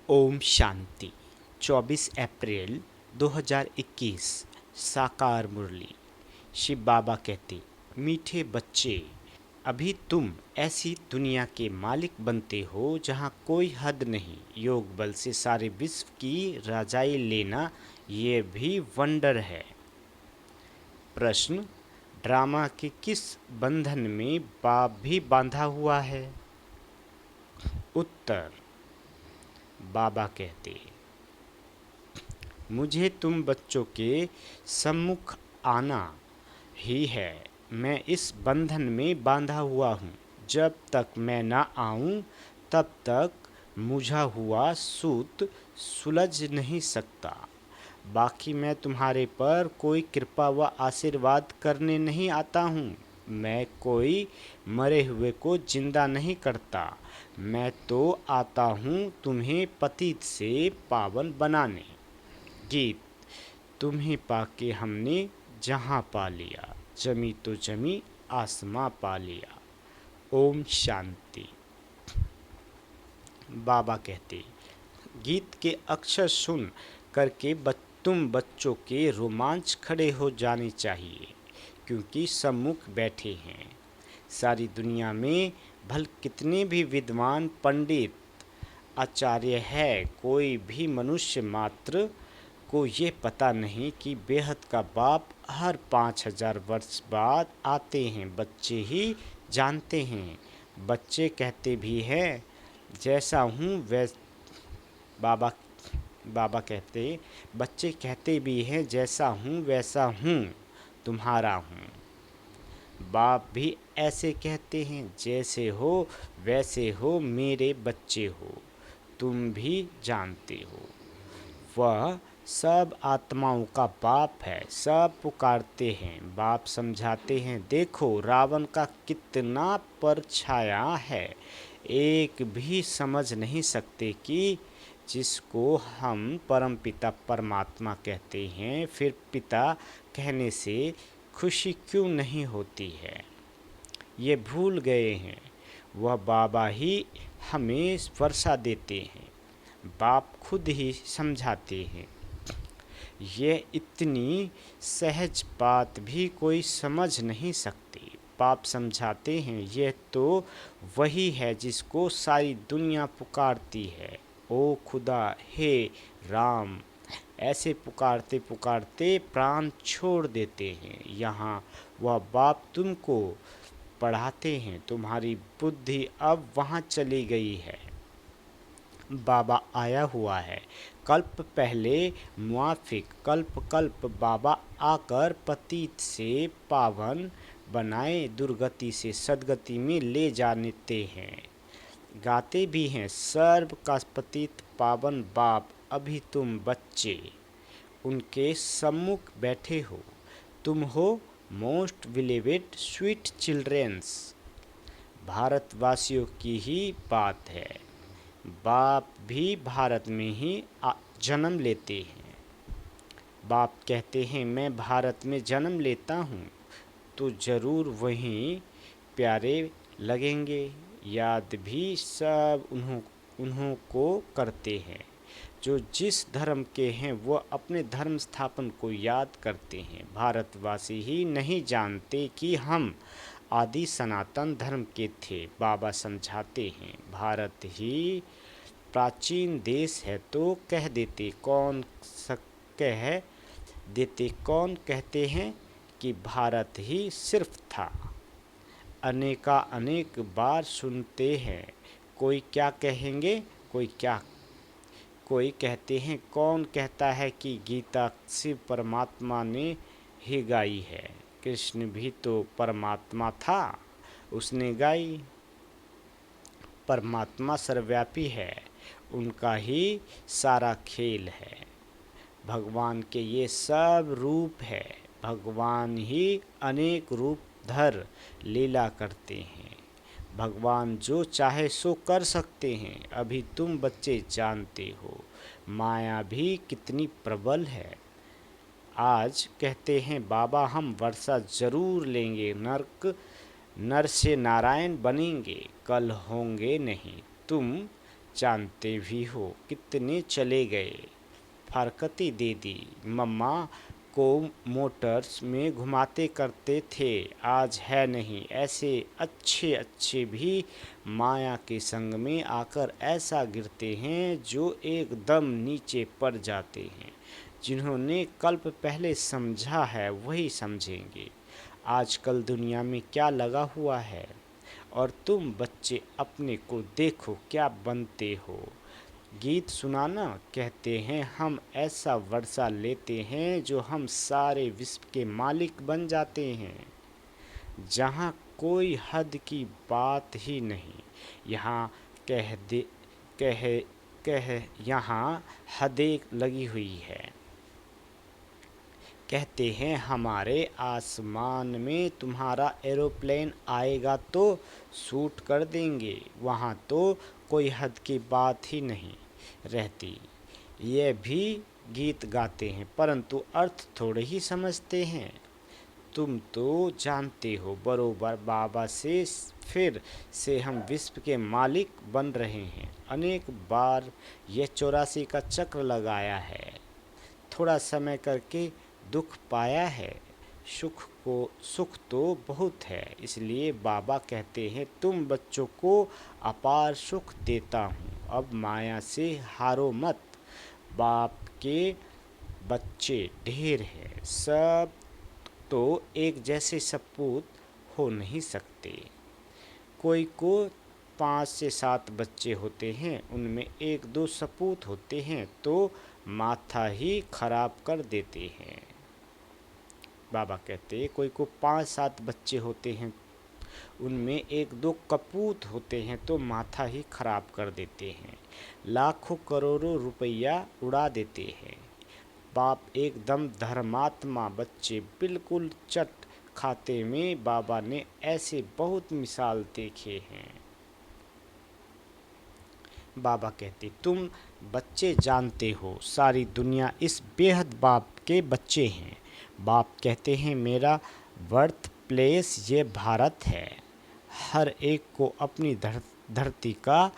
ओम शांति। 24 अप्रैल 2021 साकार मुरली। शिव बाबा कहते, मीठे बच्चे, अभी तुम ऐसी दुनिया के मालिक बनते हो जहाँ कोई हद नहीं। योग बल से सारे विश्व की रजाई लेना ये भी वंडर है। प्रश्न, ड्रामा के किस बंधन में बाप भी बांधा हुआ है? उत्तर, बाबा कहते, मुझे तुम बच्चों के सम्मुख आना ही है। मैं इस बंधन में बांधा हुआ हूँ। जब तक मैं ना आऊँ तब तक मुझा हुआ सूत सुलझ नहीं सकता। बाकी मैं तुम्हारे पर कोई कृपा व आशीर्वाद करने नहीं आता हूँ। मैं कोई मरे हुए को जिंदा नहीं करता। मैं तो आता हूँ तुम्हें पतित से पावन बनाने। गीत, तुम्हें पाके हमने जहाँ पा लिया, जमी तो जमी आसमां पा लिया। ओम शांति। बाबा कहते, गीत के अक्षर सुन करके तुम बच्चों के रोमांच खड़े हो जाने चाहिए, क्योंकि सम्मुख बैठे हैं। सारी दुनिया में भल कितने भी विद्वान पंडित आचार्य है, कोई भी मनुष्य मात्र को ये पता नहीं कि बेहद का बाप हर 5000 वर्ष बाद आते हैं। बच्चे ही जानते हैं। बच्चे कहते भी हैं, जैसा हूँ बाबा बाबा कहते, बच्चे कहते भी हैं, जैसा हूँ वैसा हूँ, तुम्हारा हूँ। बाप भी ऐसे कहते हैं, जैसे हो वैसे हो, मेरे बच्चे हो। तुम भी जानते हो, वह सब आत्माओं का बाप है। सब पुकारते हैं, बाप समझाते हैं, देखो रावण का कितना परछाया है। एक भी समझ नहीं सकते कि जिसको हम परमपिता परमात्मा कहते हैं, फिर पिता कहने से खुशी क्यों नहीं होती है। ये भूल गए हैं, वह बाबा ही हमें वर्षा देते हैं। बाप खुद ही समझाते हैं। ये इतनी सहज बात भी कोई समझ नहीं सकती। बाप समझाते हैं, यह तो वही है जिसको सारी दुनिया पुकारती है। ओ खुदा, हे राम, ऐसे पुकारते पुकारते प्राण छोड़ देते हैं। यहाँ वह बाप तुमको पढ़ाते हैं। तुम्हारी बुद्धि अब वहाँ चली गई है। बाबा आया हुआ है। कल्प पहले मुआफिक, कल्प कल्प बाबा आकर पतित से पावन बनाए, दुर्गति से सदगति में ले जाते हैं। गाते भी हैं, सर्व का पतित पावन बाप, अभी तुम बच्चे उनके सम्मुख बैठे हो। तुम हो मोस्ट विलेवेड स्वीट चिल्ड्रेंस। भारतवासियों की ही बात है। बाप भी भारत में ही जन्म लेते हैं। बाप कहते हैं, मैं भारत में जन्म लेता हूँ तो ज़रूर वहीं प्यारे लगेंगे। याद भी सब उन्हों को करते हैं। जो जिस धर्म के हैं वो अपने धर्म स्थापन को याद करते हैं। भारतवासी ही नहीं जानते कि हम आदि सनातन धर्म के थे। बाबा समझाते हैं, भारत ही प्राचीन देश है तो कह देते कौन कहते हैं कि भारत ही सिर्फ था। अनेका अनेक बार सुनते हैं, कोई क्या कहेंगे, कोई कहते हैं, कौन कहता है कि गीता शिव परमात्मा ने ही गाई है। कृष्ण भी तो परमात्मा था, उसने गाई। परमात्मा सर्वव्यापी है, उनका ही सारा खेल है। भगवान के ये सब रूप है। भगवान ही अनेक रूप धर लीला करते हैं। भगवान जो चाहे सो कर सकते हैं। अभी तुम बच्चे जानते हो, माया भी कितनी प्रबल है। आज कहते हैं, बाबा हम वर्षा जरूर लेंगे, नर से नारायण बनेंगे, कल होंगे नहीं। तुम जानते भी हो कितने चले गए। फारकती दे दी। मम्मा को मोटर्स में घुमाते करते थे, आज है नहीं। ऐसे अच्छे अच्छे भी माया के संग में आकर ऐसा गिरते हैं जो एकदम नीचे पड़ जाते हैं। जिन्होंने कल्प पहले समझा है वही समझेंगे आजकल दुनिया में क्या लगा हुआ है। और तुम बच्चे अपने को देखो क्या बनते हो। गीत सुनाना कहते हैं हम ऐसा वर्षा लेते हैं जो हम सारे विश्व के मालिक बन जाते हैं। जहाँ कोई हद की बात ही नहीं, यहाँ कह दे कह कह यहाँ हदें लगी हुई है। कहते हैं हमारे आसमान में तुम्हारा एरोप्लेन आएगा तो शूट कर देंगे, वहाँ तो कोई हद की बात ही नहीं रहती। ये भी गीत गाते हैं परंतु अर्थ थोड़े ही समझते हैं। तुम तो जानते हो बरोबर बाबा से फिर से हम विश्व के मालिक बन रहे हैं। अनेक बार यह 84 का चक्र लगाया है। थोड़ा समय करके दुख पाया है, सुख तो बहुत है। इसलिए बाबा कहते हैं तुम बच्चों को अपार सुख देता हूँ, अब माया से हारो मत। बाप के बच्चे ढेर हैं, सब तो एक जैसे सपूत हो नहीं सकते। कोई को 5 से 7 बच्चे होते हैं, उनमें 1-2 सपूत होते हैं तो माथा ही खराब कर देते हैं। बाबा कहते हैं कोई को 5-7 बच्चे होते हैं, उनमें 1-2 कपूत होते हैं तो माथा ही खराब कर देते हैं, लाखों करोड़ों रुपया उड़ा देते हैं। बाप एकदम धर्मात्मा, बच्चे बिल्कुल चट खाते में। बाबा ने ऐसे बहुत मिसाल देखे हैं। बाबा कहते तुम बच्चे जानते हो सारी दुनिया इस बेहद बाप के बच्चे हैं। बाप कहते हैं मेरा बर्थ प्लेस ये भारत है। हर एक को अपनी धरती का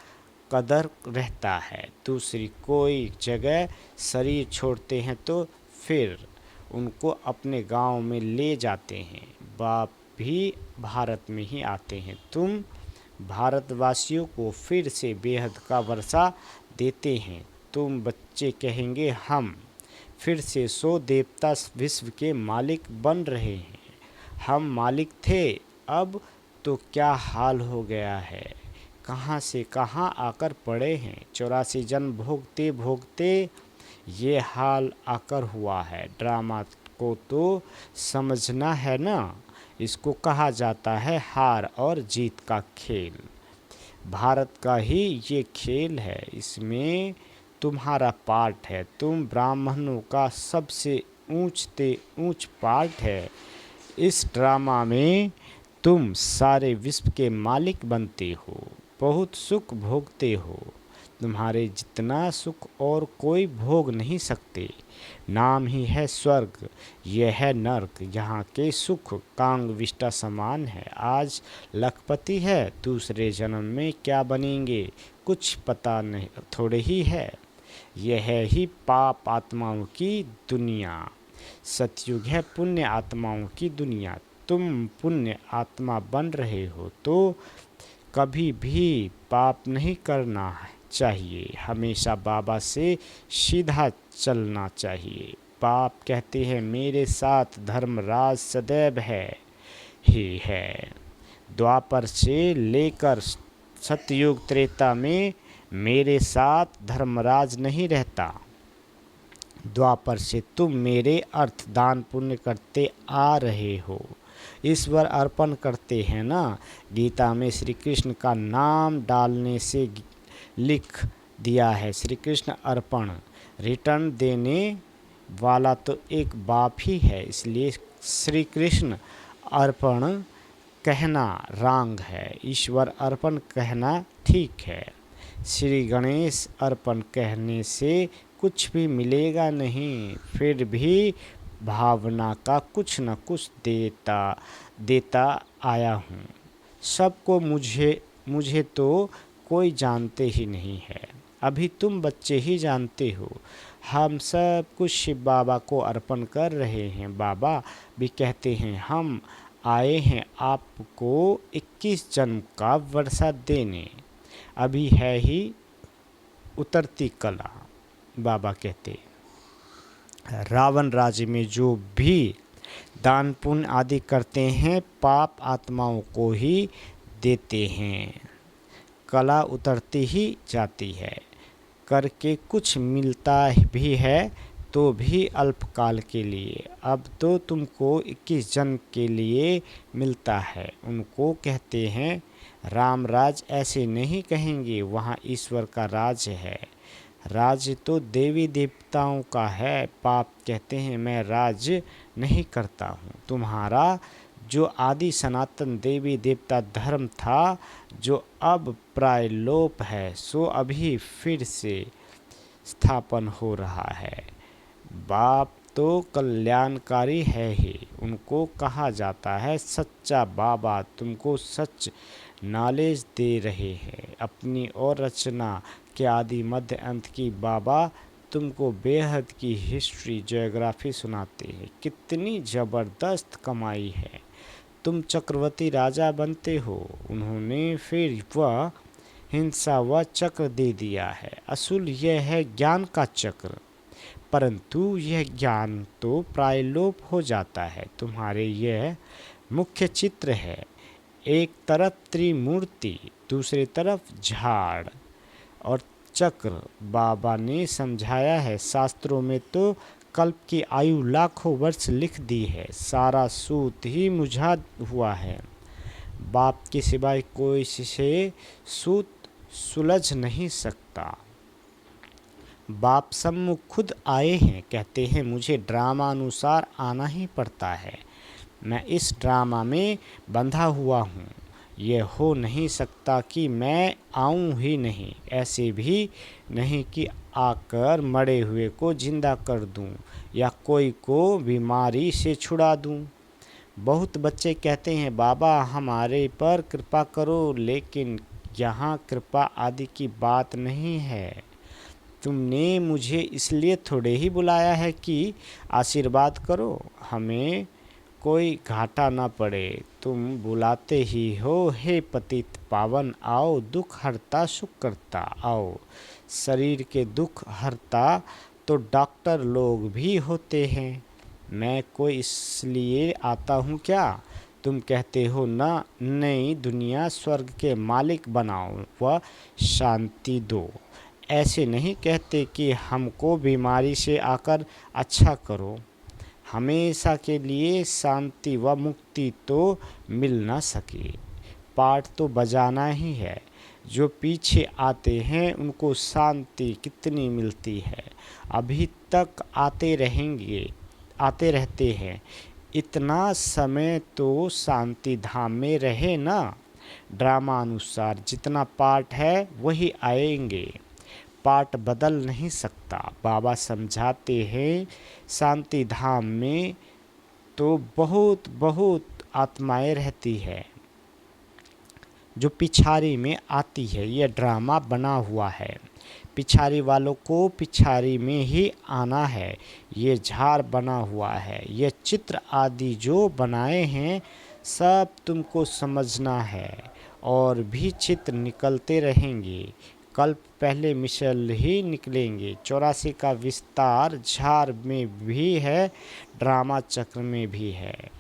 कदर रहता है। दूसरी कोई जगह शरीर छोड़ते हैं तो फिर उनको अपने गांव में ले जाते हैं। बाप भी भारत में ही आते हैं। तुम भारतवासियों को फिर से बेहद का वर्षा देते हैं। तुम बच्चे कहेंगे हम फिर से 100 देवता विश्व के मालिक बन रहे हैं। हम मालिक थे, अब तो क्या हाल हो गया है, कहाँ से कहाँ आकर पड़े हैं। 84 जन्म भोगते भोगते ये हाल आकर हुआ है। ड्रामा को तो समझना है ना, इसको कहा जाता है हार और जीत का खेल। भारत का ही ये खेल है, इसमें तुम्हारा पार्ट है। तुम ब्राह्मणों का सबसे ऊंचते ऊंच पार्ट है। इस ड्रामा में तुम सारे विश्व के मालिक बनते हो, बहुत सुख भोगते हो। तुम्हारे जितना सुख और कोई भोग नहीं सकते। नाम ही है स्वर्ग, यह है नर्क। यहाँ के सुख कांग विष्टा समान है। आज लखपति है, दूसरे जन्म में क्या बनेंगे कुछ पता नहीं, थोड़े ही है। यह है ही पाप आत्माओं की दुनिया। सतयुग है पुण्य आत्माओं की दुनिया। तुम पुण्य आत्मा बन रहे हो तो कभी भी पाप नहीं करना चाहिए। हमेशा बाबा से सीधा चलना चाहिए। बाप कहते हैं मेरे साथ धर्मराज सदैव है ही है। द्वापर से लेकर सतयुग त्रेता में मेरे साथ धर्मराज नहीं रहता। द्वापर से तुम मेरे अर्थ दान पुण्य करते आ रहे हो, ईश्वर अर्पण करते हैं ना। गीता में श्री कृष्ण का नाम डालने से लिख दिया है श्री कृष्ण अर्पण। रिटर्न देने वाला तो एक बाप ही है, इसलिए श्री कृष्ण अर्पण कहना रांग है, ईश्वर अर्पण कहना ठीक है। श्री गणेश अर्पण कहने से कुछ भी मिलेगा नहीं, फिर भी भावना का कुछ न कुछ देता आया हूँ सबको। मुझे तो कोई जानते ही नहीं है। अभी तुम बच्चे ही जानते हो। हम सब कुछ शिव बाबा को अर्पण कर रहे हैं। बाबा भी कहते हैं हम आए हैं आपको 21 जन्म का वर्षा देने, अभी है ही उतरती कला। बाबा कहते रावण राज्य में जो भी दान पुण्य आदि करते हैं पाप आत्माओं को ही देते हैं। कला उतरती ही जाती है, करके कुछ मिलता भी है तो भी अल्पकाल के लिए। अब तो तुमको 21 जन्म के लिए मिलता है। उनको कहते हैं राम राज, ऐसे नहीं कहेंगे, वहाँ ईश्वर का राज है। राज तो देवी देवताओं का है। पाप कहते हैं मैं राज नहीं करता हूँ। तुम्हारा जो आदि सनातन देवी देवता धर्म था, जो अब प्राय लोप है, सो अभी फिर से स्थापन हो रहा है। बाप तो कल्याणकारी है ही। उनको कहा जाता है सच्चा बाबा। तुमको सच नॉलेज दे रहे हैं। अपनी और रचना के आदि मध्य अंत की बाबा तुमको बेहद की हिस्ट्री ज्योग्राफी सुनाते हैं। कितनी ज़बरदस्त कमाई है। तुम चक्रवर्ती राजा बनते हो। उन्होंने फिर वह हिंसा व चक्र दे दिया है। असूल यह है ज्ञान का चक्र, परंतु यह ज्ञान तो प्रायलोप हो जाता है। तुम्हारे यह मुख्य चित्र है। एक तरफ त्रिमूर्ति, दूसरी तरफ झाड़ और चक्र। बाबा ने समझाया है, शास्त्रों में तो कल्प की आयु लाखों वर्ष लिख दी है। सारा सूत ही मुझा हुआ है। बाप के सिवाय कोई से सूत सुलझ नहीं सकता। बाप सम्मुख खुद आए हैं, कहते हैं मुझे ड्रामा अनुसार आना ही पड़ता है। मैं इस ड्रामा में बंधा हुआ हूँ। यह हो नहीं सकता कि मैं आऊँ ही नहीं। ऐसे भी नहीं कि आकर मरे हुए को जिंदा कर दूँ या कोई को बीमारी से छुड़ा दूँ। बहुत बच्चे कहते हैं बाबा हमारे पर कृपा करो, लेकिन यहाँ कृपा आदि की बात नहीं है। तुमने मुझे इसलिए थोड़े ही बुलाया है कि आशीर्वाद करो, हमें कोई घाटा ना पड़े। तुम बुलाते ही हो, हे पतित पावन आओ, दुख हरता सुख करता आओ। शरीर के दुख हरता तो डॉक्टर लोग भी होते हैं। मैं कोई इसलिए आता हूँ क्या? तुम कहते हो ना, नई दुनिया स्वर्ग के मालिक बनाओ व शांति दो। ऐसे नहीं कहते कि हमको बीमारी से आकर अच्छा करो। हमेशा के लिए शांति व मुक्ति तो मिल ना सके। पाठ तो बजाना ही है। जो पीछे आते हैं उनको शांति कितनी मिलती है। अभी तक आते रहते हैं। इतना समय तो शांति धाम में रहे ना। ड्रामा अनुसार जितना पाठ है वही आएंगे। पाठ बदल नहीं सकता। बाबा समझाते हैं शांति धाम में तो बहुत बहुत आत्माएं रहती है जो पिछारी में आती है। यह ड्रामा बना हुआ है। पिछारी वालों को पिछारी में ही आना है। ये झाड़ बना हुआ है। ये चित्र आदि जो बनाए हैं सब तुमको समझना है। और भी चित्र निकलते रहेंगे। कल्प पहले मिसल ही निकलेंगे। 84 का विस्तार झाड़ में भी है, ड्रामा चक्र में भी है।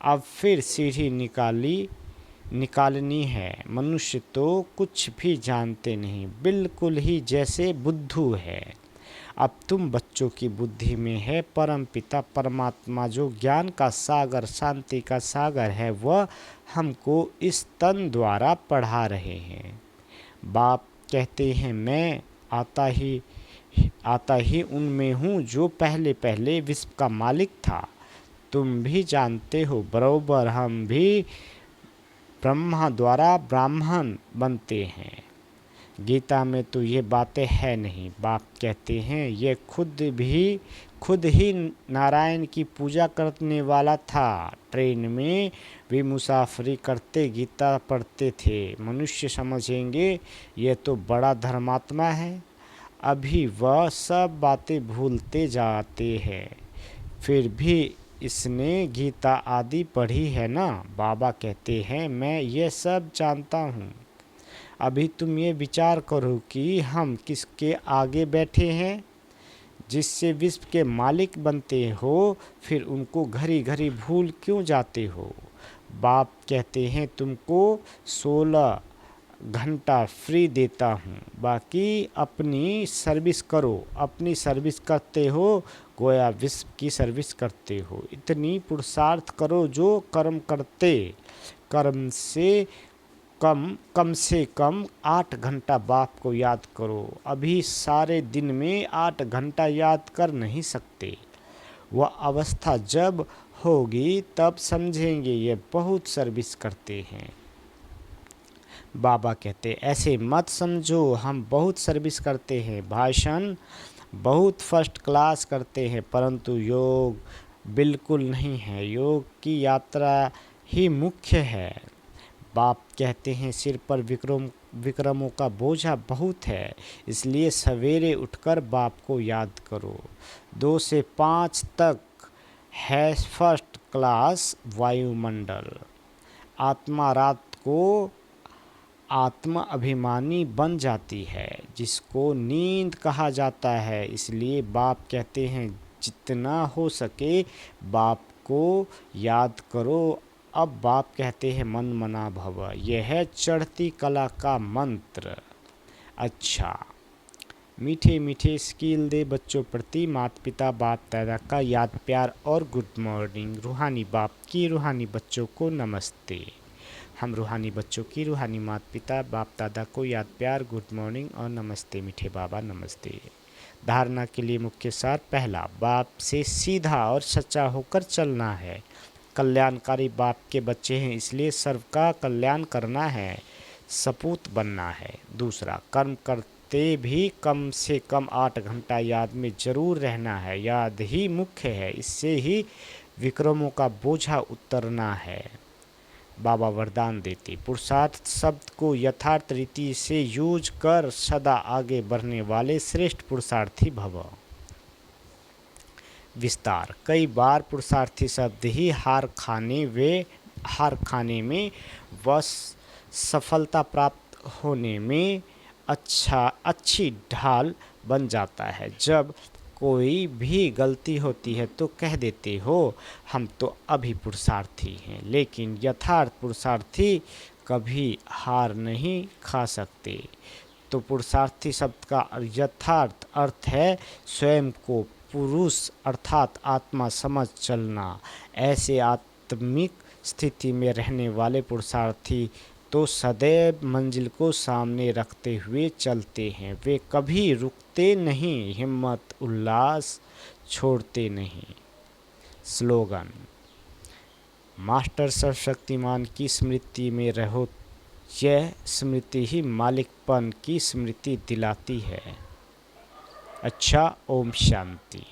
अब फिर सीढ़ी निकालनी है। मनुष्य तो कुछ भी जानते नहीं, बिल्कुल ही जैसे बुद्धू है। अब तुम बच्चों की बुद्धि में है परम पिता परमात्मा जो ज्ञान का सागर शांति का सागर है, वह हमको इस तन द्वारा पढ़ा रहे हैं। बाप कहते हैं मैं आता ही उनमें हूँ जो पहले पहले विश्व का मालिक था। तुम भी जानते हो बरोबर, हम भी ब्रह्मा द्वारा ब्राह्मण बनते हैं। गीता में तो ये बातें है नहीं। बाप कहते हैं ये खुद भी खुद ही नारायण की पूजा करने वाला था। ट्रेन में वे मुसाफरी करते गीता पढ़ते थे। मनुष्य समझेंगे यह तो बड़ा धर्मात्मा है। अभी वह सब बातें भूलते जाते हैं। फिर भी इसने गीता आदि पढ़ी है ना। बाबा कहते हैं मैं ये सब जानता हूँ। अभी तुम ये विचार करो कि हम किसके आगे बैठे हैं, जिससे विश्व के मालिक बनते हो, फिर उनको घड़ी घड़ी भूल क्यों जाते हो। बाप कहते हैं तुमको 16 घंटा फ्री देता हूँ, बाकी अपनी सर्विस करो। अपनी सर्विस करते हो गोया विश्व की सर्विस करते हो। इतनी पुरुषार्थ करो जो कर्म करते कर्म से कम 8 घंटा बाप को याद करो। अभी सारे दिन में 8 घंटा याद कर नहीं सकते। वह अवस्था जब होगी तब समझेंगे ये बहुत सर्विस करते हैं। बाबा कहते ऐसे मत समझो हम बहुत सर्विस करते हैं, भाषण बहुत फर्स्ट क्लास करते हैं, परंतु योग बिल्कुल नहीं है। योग की यात्रा ही मुख्य है। बाप कहते हैं सिर पर विक्रमों का बोझा बहुत है, इसलिए सवेरे उठकर बाप को याद करो। 2 से 5 तक है फर्स्ट क्लास वायुमंडल। आत्मा रात को आत्म अभिमानी बन जाती है, जिसको नींद कहा जाता है। इसलिए बाप कहते हैं जितना हो सके बाप को याद करो। अब बाप कहते हैं मन मना भव, यह है चढ़ती कला का मंत्र। अच्छा, मीठे मीठे स्किल दे बच्चों प्रति माता पिता बाप दादा का याद प्यार और गुड मॉर्निंग। रूहानी बाप की रूहानी बच्चों को नमस्ते। हम रूहानी बच्चों की रूहानी माता पिता बाप दादा को याद प्यार गुड मॉर्निंग और नमस्ते। मीठे बाबा नमस्ते। धारणा के लिए मुख्य सार, पहला, बाप से सीधा और सच्चा होकर चलना है। कल्याणकारी बाप के बच्चे हैं, इसलिए सर्व का कल्याण करना है, सपूत बनना है। दूसरा, कर्म करते भी कम से कम 8 घंटा याद में जरूर रहना है। याद ही मुख्य है, इससे ही विक्रमों का बोझा उतरना है। बाबा वरदान देते पुरुषार्थ शब्द को यथार्थ रीति से यूज कर सदा आगे बढ़ने वाले श्रेष्ठ पुरुषार्थी भव। विस्तार, कई बार पुरुषार्थी शब्द ही हार खाने में व सफलता प्राप्त होने में अच्छी ढाल बन जाता है। जब कोई भी गलती होती है तो कह देते हो हम तो अभी पुरुषार्थी हैं, लेकिन यथार्थ पुरुषार्थी कभी हार नहीं खा सकते। तो पुरुषार्थी शब्द का यथार्थ अर्थ है स्वयं को पुरुष अर्थात आत्मा समझ चलना। ऐसे आत्मिक स्थिति में रहने वाले पुरुषार्थी तो सदैव मंजिल को सामने रखते हुए चलते हैं। वे कभी रुकते नहीं, हिम्मत उल्लास छोड़ते नहीं। स्लोगन, मास्टर सर्वशक्तिमान की स्मृति में रहो, यह स्मृति ही मालिकपन की स्मृति दिलाती है। अच्छा, ओम शांति।